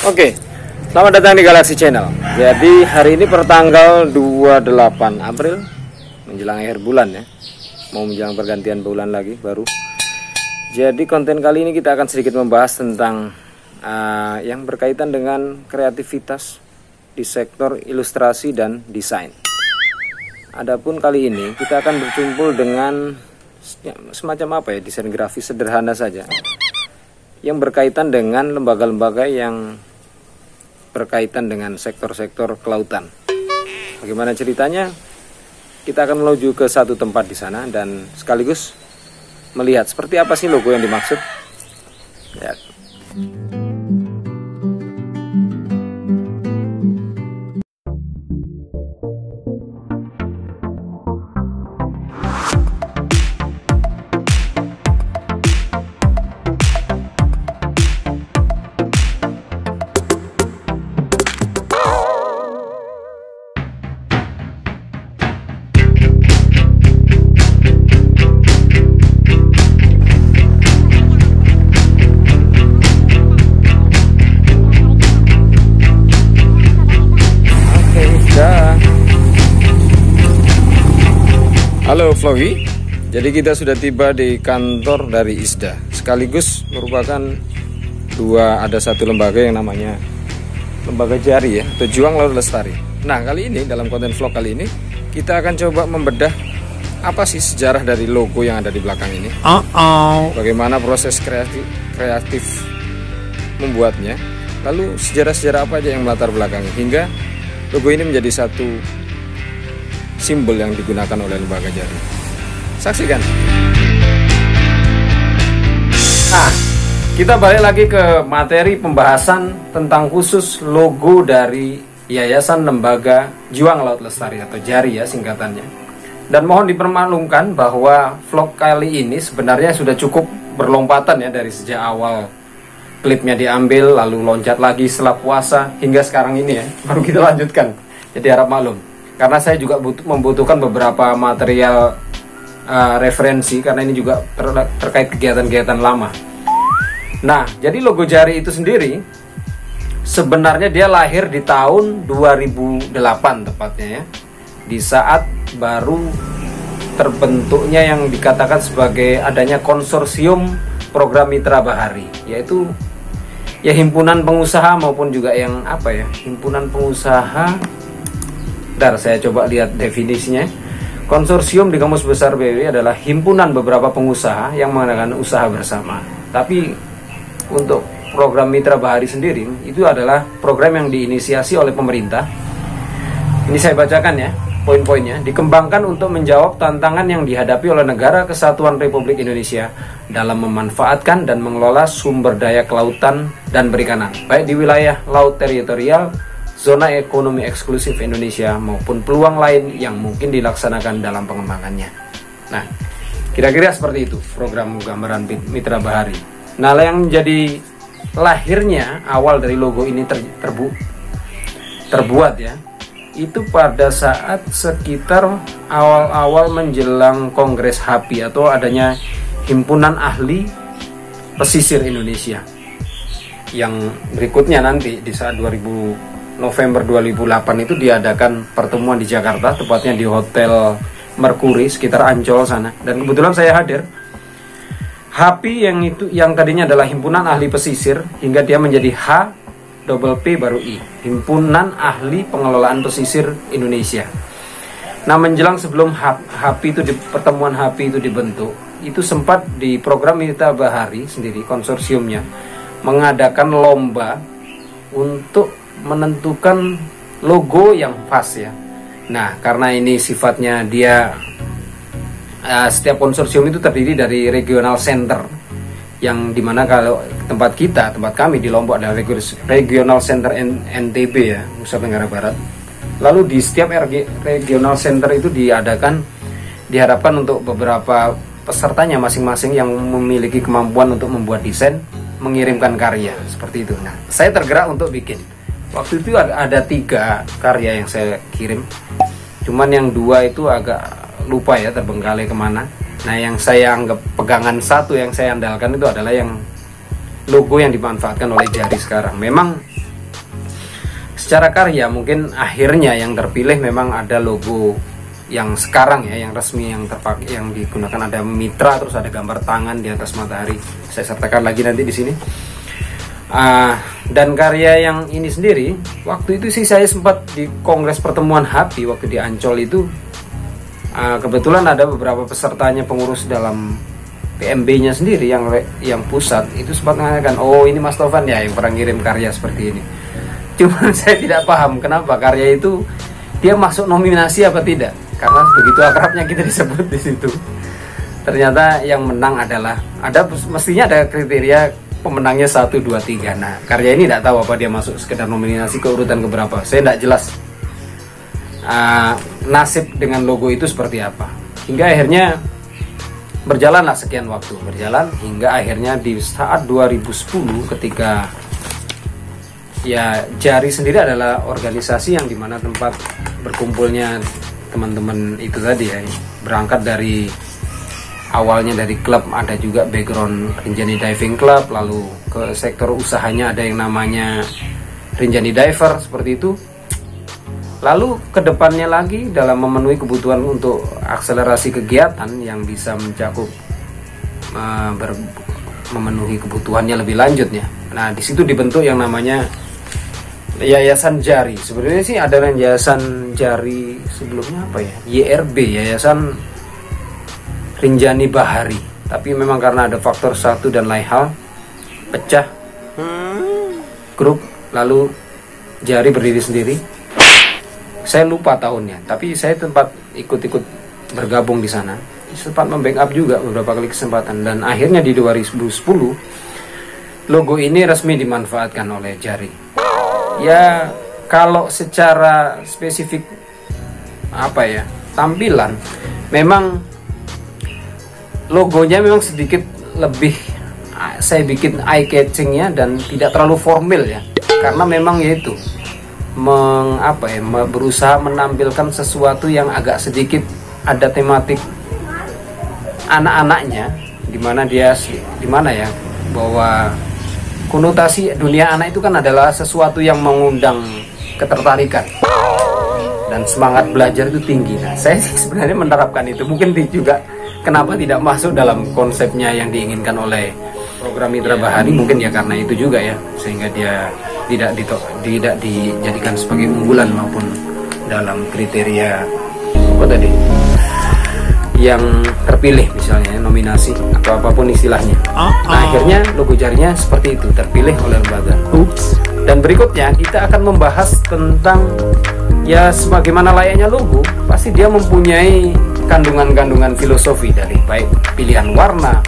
Oke. Selamat datang di Galaxy Channel. Jadi hari ini pertanggal 28 April menjelang akhir bulan ya. Mau menjelang pergantian bulan lagi baru. Jadi konten kali ini kita akan sedikit membahas tentang yang berkaitan dengan kreativitas di sektor ilustrasi dan desain. Adapun kali ini kita akan berkumpul dengan semacam apa ya, desain grafis sederhana saja yang berkaitan dengan lembaga-lembaga yang berkaitan dengan sektor-sektor kelautan. Bagaimana ceritanya? Kita akan menuju ke satu tempat di sana dan sekaligus melihat seperti apa sih logo yang dimaksud. Ya. Halo Vlogi, jadi kita sudah tiba di kantor dari ISDA, sekaligus merupakan ada satu lembaga yang namanya Lembaga Jari ya, atau Juang Laut Lestari. Nah kali ini dalam konten vlog kali ini kita akan coba membedah apa sih sejarah dari logo yang ada di belakang ini. Bagaimana proses kreatif membuatnya, lalu sejarah-sejarah apa aja yang melatar belakangi hingga logo ini menjadi satu simbol yang digunakan oleh Lembaga Jari. Saksikan. Kita balik lagi ke materi pembahasan tentang khusus logo dari Yayasan Lembaga Juang Laut Lestari atau Jari ya singkatannya. Dan mohon dipermaklumkan bahwa vlog kali ini sebenarnya sudah cukup berlompatan ya, dari sejak awal klipnya diambil lalu loncat lagi setelah puasa hingga sekarang ini ya, baru kita lanjutkan. Jadi harap maklum. Karena saya juga membutuhkan beberapa material referensi, karena ini juga terkait kegiatan-kegiatan lama. Nah, jadi logo Jari itu sendiri sebenarnya dia lahir di tahun 2008 tepatnya ya, di saat baru terbentuknya yang dikatakan sebagai adanya konsorsium program Mitra Bahari, yaitu ya himpunan pengusaha maupun juga yang apa ya, himpunan pengusaha. Saya coba lihat definisinya. Konsorsium di Kamus Besar BW adalah himpunan beberapa pengusaha yang mengadakan usaha bersama. Tapi untuk program Mitra Bahari sendiri itu adalah program yang diinisiasi oleh pemerintah. Ini saya bacakan ya poin-poinnya. Dikembangkan untuk menjawab tantangan yang dihadapi oleh Negara Kesatuan Republik Indonesia dalam memanfaatkan dan mengelola sumber daya kelautan dan perikanan, baik di wilayah laut teritorial, zona ekonomi eksklusif Indonesia maupun peluang lain yang mungkin dilaksanakan dalam pengembangannya. Nah, kira-kira seperti itu program gambaran Mitra Bahari. Nah, yang menjadi lahirnya awal dari logo ini terbuat ya, itu pada saat sekitar awal-awal menjelang Kongres HAPI atau adanya Himpunan Ahli Pesisir Indonesia. Yang berikutnya nanti di saat November 2008 itu diadakan pertemuan di Jakarta, tepatnya di Hotel Mercury sekitar Ancol sana. Dan kebetulan saya hadir. HAPI yang tadinya adalah Himpunan Ahli Pesisir hingga dia menjadi HPP baru I, Himpunan Ahli Pengelolaan Pesisir Indonesia. Nah, menjelang sebelum pertemuan HAPI itu dibentuk, itu sempat di program Mitra Bahari sendiri konsorsiumnya mengadakan lomba untuk menentukan logo yang pas ya. Nah, karena ini sifatnya dia setiap konsorsium itu terdiri dari regional center, yang dimana kalau tempat kami di Lombok adalah regional center NTB ya, Nusa Tenggara Barat. Lalu di setiap regional center itu diharapkan untuk beberapa pesertanya masing-masing yang memiliki kemampuan untuk membuat desain mengirimkan karya seperti itu. Nah, saya tergerak untuk bikin. Waktu itu ada 3 karya yang saya kirim, cuman yang 2 itu agak lupa ya, terbengkalai kemana. Nah, yang saya anggap pegangan satu yang saya andalkan itu adalah yang logo yang dimanfaatkan oleh Jari sekarang. Memang secara karya mungkin akhirnya yang terpilih memang ada logo yang sekarang ya, yang resmi, yang terpakai, yang digunakan ada mitra, terus ada gambar tangan di atas matahari. Saya sertakan lagi nanti di sini. Dan karya yang ini sendiri, waktu itu sih saya sempat di Kongres Pertemuan HAPI waktu di Ancol itu, kebetulan ada beberapa pesertanya pengurus dalam PMB-nya sendiri yang pusat itu sempat mengatakan, oh ini Mas Tovan ya yang pernah ngirim karya seperti ini. Cuman saya tidak paham kenapa karya itu dia masuk nominasi apa tidak, karena begitu akrabnya kita disebut di situ. Ternyata yang menang adalah mestinya ada kriteria pemenangnya 1, 2, 3. Nah karya ini tidak tahu apa dia masuk sekedar nominasi ke urutan keberapa, saya tidak jelas nasib dengan logo itu seperti apa. Hingga akhirnya berjalanlah sekian waktu, hingga akhirnya di saat 2010 ketika ya Jari sendiri adalah organisasi yang dimana tempat berkumpulnya teman-teman itu tadi ya, berangkat dari awalnya dari klub, ada juga background Rinjani Diving Club, lalu ke sektor usahanya ada yang namanya Rinjani Diver seperti itu. Lalu kedepannya lagi dalam memenuhi kebutuhan untuk akselerasi kegiatan yang bisa mencakup memenuhi kebutuhannya lebih lanjutnya. Nah di situ dibentuk yang namanya Yayasan Jari. Sebenarnya sih ada Yayasan Jari sebelumnya apa ya, YRB, Yayasan Rinjani Bahari. Tapi memang karena ada faktor satu dan lain hal pecah grup, lalu Jari berdiri sendiri. Saya lupa tahunnya, tapi saya tempat ikut-ikut bergabung di sana, sempat membackup juga beberapa kali kesempatan, dan akhirnya di 2010 logo ini resmi dimanfaatkan oleh Jari. Ya kalau secara spesifik apa ya, tampilan memang logonya memang sedikit lebih saya bikin eye catchingnya dan tidak terlalu formal ya, karena memang yaitu berusaha menampilkan sesuatu yang agak sedikit ada tematik anak-anaknya, dimana ya, bahwa konotasi dunia anak itu kan adalah sesuatu yang mengundang ketertarikan dan semangat belajar itu tinggi. Nah saya sih sebenarnya menerapkan itu, mungkin juga kenapa tidak masuk dalam konsepnya yang diinginkan oleh program Mitra Bahari, mungkin ya karena itu juga ya, sehingga dia tidak dijadikan sebagai unggulan maupun dalam kriteria yang terpilih misalnya nominasi atau apapun istilahnya. Nah akhirnya logo Jarinya seperti itu, terpilih oleh lembaga. Dan berikutnya kita akan membahas tentang ya sebagaimana layaknya logo, pasti dia mempunyai kandungan-kandungan filosofi dari baik pilihan warna,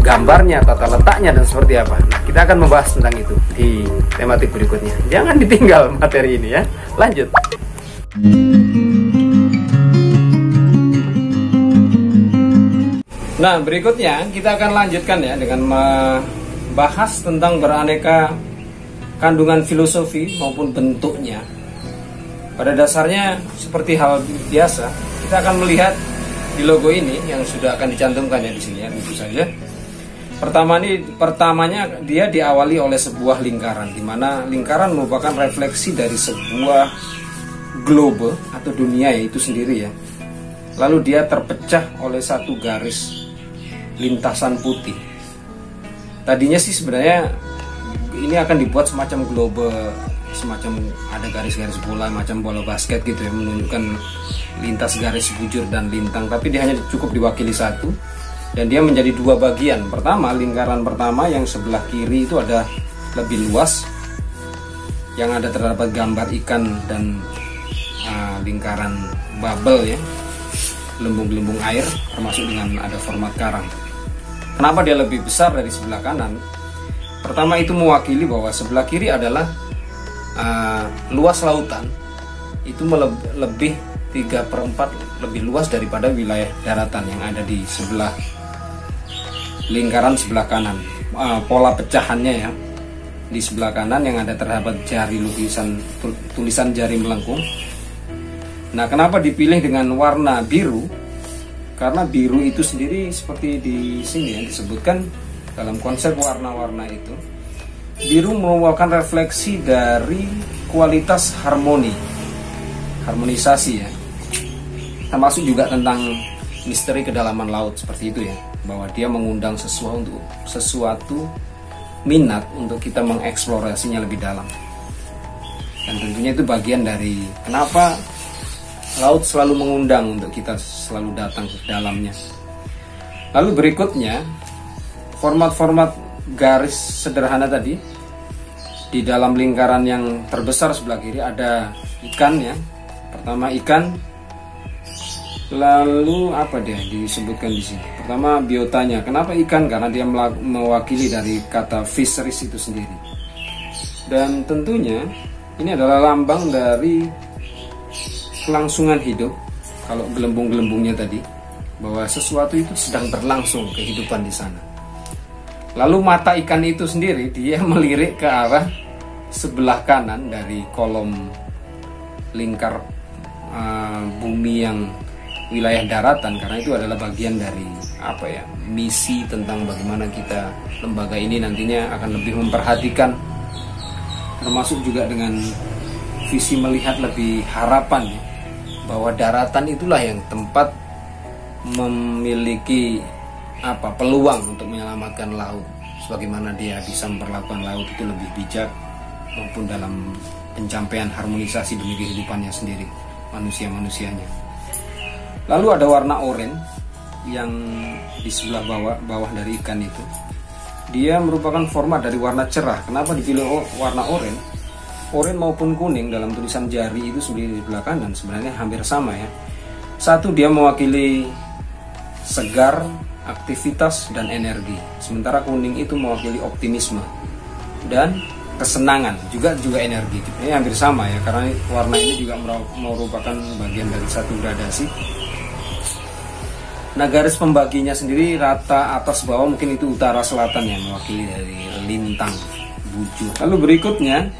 gambarnya, tata letaknya, dan seperti apa. Nah, kita akan membahas tentang itu di tematik berikutnya. Jangan ditinggal materi ini ya. Lanjut. Nah, berikutnya kita akan lanjutkan ya dengan membahas tentang beraneka kandungan filosofi maupun bentuknya. Pada dasarnya seperti hal biasa, kita akan melihat di logo ini yang sudah akan dicantumkan ya di sini ya, tentu saja. Pertamanya dia diawali oleh sebuah lingkaran, di mana lingkaran merupakan refleksi dari sebuah globe atau dunia itu sendiri ya. Lalu dia terpecah oleh satu garis lintasan putih. Tadinya sih sebenarnya ini akan dibuat semacam globe, semacam ada garis-garis bola, macam bola basket gitu ya, menunjukkan lintas garis bujur dan lintang, tapi dia hanya cukup diwakili satu. Dan dia menjadi dua bagian. Pertama, lingkaran pertama yang sebelah kiri itu ada lebih luas, yang ada terdapat gambar ikan dan lingkaran bubble ya, gelembung-gelembung air, termasuk dengan ada format karang. Kenapa dia lebih besar dari sebelah kanan? Pertama itu mewakili bahwa sebelah kiri adalah luas lautan, itu lebih 3/4 lebih luas daripada wilayah daratan yang ada di sebelah lingkaran sebelah kanan. Pola pecahannya ya, di sebelah kanan yang ada terdapat jari tulisan jari melengkung. Nah, kenapa dipilih dengan warna biru? Karena biru itu sendiri seperti di sini ya disebutkan dalam konsep warna-warna itu, biru merupakan refleksi dari kualitas harmonisasi ya, termasuk juga tentang misteri kedalaman laut seperti itu ya, bahwa dia mengundang sesuatu minat untuk kita mengeksplorasinya lebih dalam. Dan tentunya itu bagian dari kenapa laut selalu mengundang untuk kita selalu datang ke dalamnya. Lalu berikutnya, format-format garis sederhana tadi. Di dalam lingkaran yang terbesar sebelah kiri ada ikan ya. Pertama ikan, lalu apa dia disebutkan di sini? Pertama biotanya. Kenapa ikan? Karena dia mewakili dari kata fisheries itu sendiri. Dan tentunya ini adalah lambang dari kelangsungan hidup. Kalau gelembung-gelembungnya tadi, bahwa sesuatu itu sedang berlangsung kehidupan di sana. Lalu mata ikan itu sendiri dia melirik ke arah sebelah kanan dari kolom lingkar bumi yang wilayah daratan, karena itu adalah bagian dari misi tentang bagaimana kita lembaga ini nantinya akan lebih memperhatikan, termasuk juga dengan visi melihat lebih harapan ya, bahwa daratan itulah yang tempat memiliki peluang untuk menyelamatkan laut, sebagaimana dia bisa memperlakukan laut itu lebih bijak maupun dalam pencapaian harmonisasi demi kehidupannya sendiri, manusia-manusianya. Lalu ada warna oranye yang di sebelah bawah dari ikan itu. Dia merupakan format dari warna cerah. Kenapa dipilih warna oranye? Oranye maupun kuning dalam tulisan jari itu sendiri di sebelah kanan sebenarnya hampir sama ya. Satu, dia mewakili segar, aktivitas, dan energi. Sementara kuning itu mewakili optimisme dan kesenangan, juga energi. Ini hampir sama ya, karena warna ini juga merupakan bagian dari satu gradasi. Nah, garis pembaginya sendiri rata atas bawah, mungkin itu utara selatan yang mewakili dari lintang bujur. Lalu berikutnya,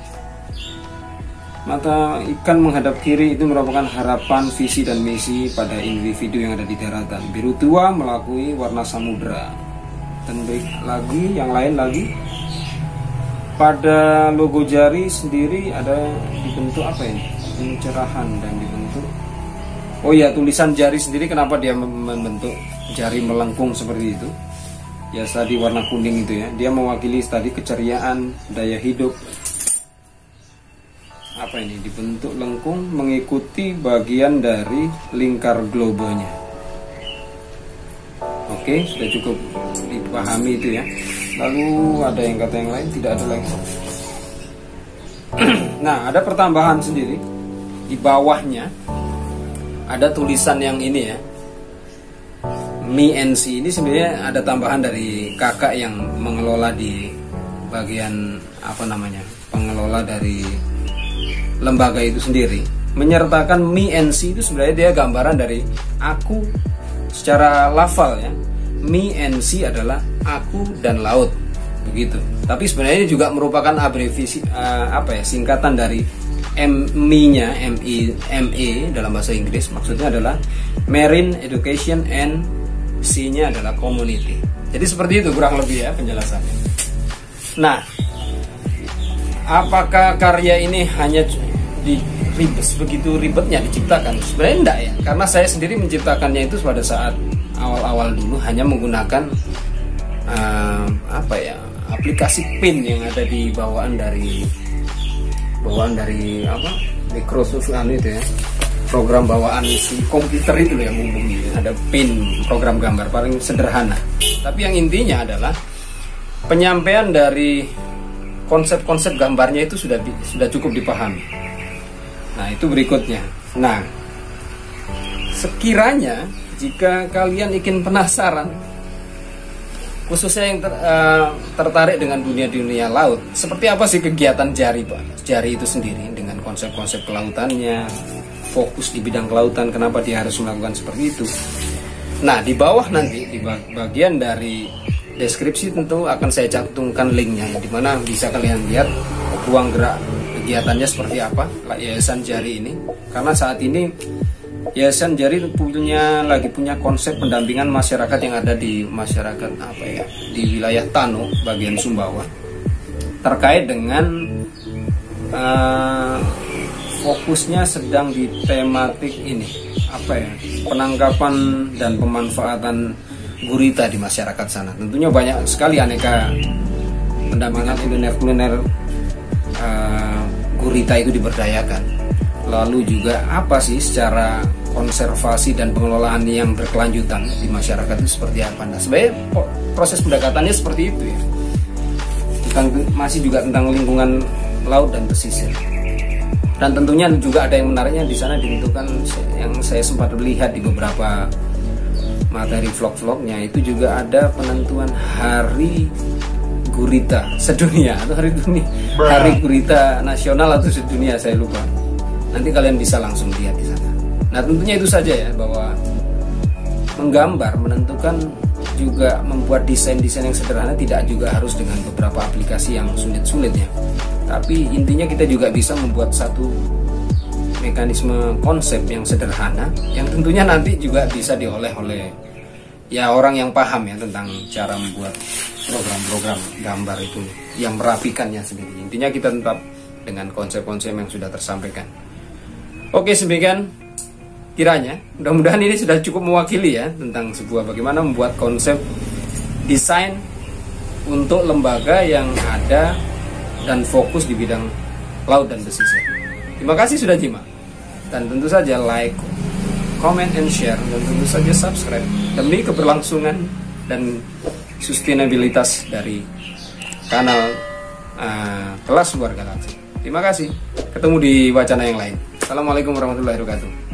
mata ikan menghadap kiri itu merupakan harapan, visi, dan misi pada individu yang ada di daratan. Biru tua melakui warna samudera. Dan baik lagi, yang lain lagi, pada logo jari sendiri ada dibentuk apa ini? Pencerahan dan dibentuk. Oh ya, tulisan jari sendiri kenapa dia membentuk jari melengkung seperti itu? Ya tadi warna kuning itu ya. Dia mewakili tadi keceriaan, daya hidup. Apa ini? Dibentuk lengkung mengikuti bagian dari lingkar globenya. Oke, sudah cukup dipahami itu ya. Lalu ada yang kata yang lain? Tidak ada lagi. Nah, ada pertambahan sendiri di bawahnya. Ada tulisan yang ini ya, MINC. Ini sebenarnya ada tambahan dari kakak yang mengelola di bagian pengelola dari lembaga itu sendiri, menyertakan MINC itu sebenarnya dia gambaran dari aku secara lafal ya. MINC adalah aku dan laut, begitu. Tapi sebenarnya juga merupakan abrevisi singkatan dari ME-nya, ME dalam bahasa Inggris, maksudnya adalah Marine Education, and C-nya adalah Community. Jadi seperti itu kurang lebih ya penjelasannya. Nah, apakah karya ini hanya begitu ribetnya diciptakan? Sebenarnya enggak ya, karena saya sendiri menciptakannya itu pada saat awal-awal dulu hanya menggunakan aplikasi PIN yang ada di bawaan dari Microsoft itu ya, program bawaan si komputer itu yang umum gitu. Ada PIN, program gambar paling sederhana. Tapi yang intinya adalah penyampaian dari konsep-konsep gambarnya itu sudah cukup dipahami. Nah, itu berikutnya. Nah, sekiranya jika kalian ingin penasaran, khususnya yang tertarik dengan dunia laut, seperti apa sih kegiatan jari Pak? Jari itu sendiri dengan konsep-konsep kelautannya, fokus di bidang kelautan, kenapa dia harus melakukan seperti itu. Nah, di bawah nanti di bagian dari deskripsi tentu akan saya cantumkan linknya, di mana bisa kalian lihat ruang gerak kegiatannya seperti apa Yayasan Jari ini. Karena saat ini Yayasan Jari lagi punya konsep pendampingan masyarakat yang ada di masyarakat di wilayah Tano bagian Sumbawa terkait dengan fokusnya sedang di tematik ini, penangkapan dan pemanfaatan gurita di masyarakat sana. Tentunya banyak sekali aneka pendampingan kuliner-kuliner gurita itu diberdayakan. Lalu juga apa sih secara konservasi dan pengelolaan yang berkelanjutan di masyarakat itu seperti apa? Nah, sebenarnya proses pendekatannya seperti itu ya. Masih juga tentang lingkungan laut dan pesisir. Dan tentunya juga ada yang menariknya di sana ditentukan, yang saya sempat melihat di beberapa materi vlog-vlognya, itu juga ada penentuan hari gurita sedunia atau hari gurita nasional atau sedunia, saya lupa. Nanti kalian bisa langsung lihat di sana. Nah, tentunya itu saja ya, bahwa menggambar, menentukan, juga membuat desain-desain yang sederhana tidak juga harus dengan beberapa aplikasi yang sulit-sulit ya. Tapi intinya kita juga bisa membuat satu mekanisme konsep yang sederhana yang tentunya nanti juga bisa diolah oleh ya orang yang paham ya tentang cara membuat program-program gambar itu yang merapikannya sendiri. Intinya kita tetap dengan konsep-konsep yang sudah tersampaikan. Oke, demikian kiranya. Mudah-mudahan ini sudah cukup mewakili ya tentang bagaimana membuat konsep desain untuk lembaga yang ada dan fokus di bidang laut dan pesisir. Terima kasih sudah nyimak. Dan tentu saja like, comment, and share, dan tentu saja subscribe demi keberlangsungan dan sustainabilitas dari kanal Kelas Luar Galaksi. Terima kasih. Ketemu di wacana yang lain. Assalamualaikum warahmatullahi wabarakatuh.